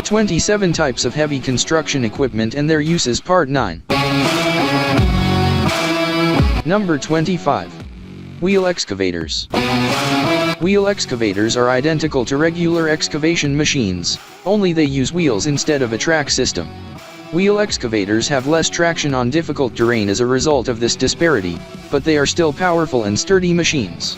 27 Types of Heavy Construction Equipment and Their Uses Part 9. Number 25. Wheel excavators. Wheel excavators are identical to regular excavation machines, only they use wheels instead of a track system. Wheel excavators have less traction on difficult terrain as a result of this disparity, but they are still powerful and sturdy machines.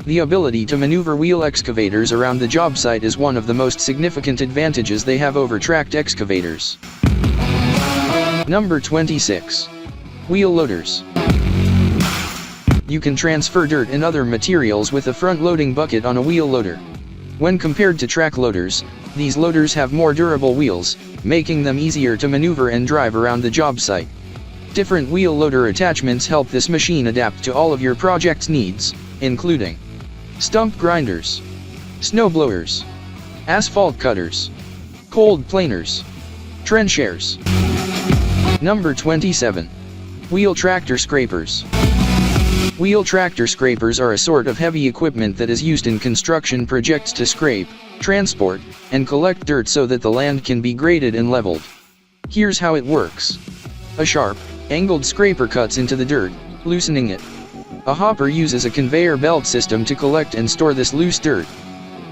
The ability to maneuver wheel excavators around the job site is one of the most significant advantages they have over tracked excavators. Number 26. Wheel loaders. You can transfer dirt and other materials with a front-loading bucket on a wheel loader. When compared to track loaders, these loaders have more durable wheels, making them easier to maneuver and drive around the job site. Different wheel loader attachments help this machine adapt to all of your project's needs, including stump grinders, snow blowers, asphalt cutters, cold planers, trenchers. Number 27. Wheel tractor scrapers. Wheel tractor scrapers are a sort of heavy equipment that is used in construction projects to scrape, transport, and collect dirt so that the land can be graded and leveled. Here's how it works. A sharp, angled scraper cuts into the dirt, loosening it. A hopper uses a conveyor belt system to collect and store this loose dirt.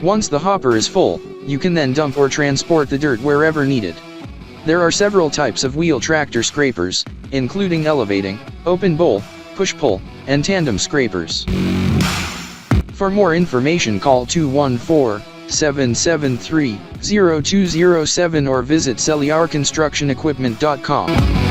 Once the hopper is full, you can then dump or transport the dirt wherever needed. There are several types of wheel tractor scrapers, including elevating, open bowl, push-pull, and tandem scrapers. For more information, call 214-773-0207 or visit celiarconstructionequipment.com.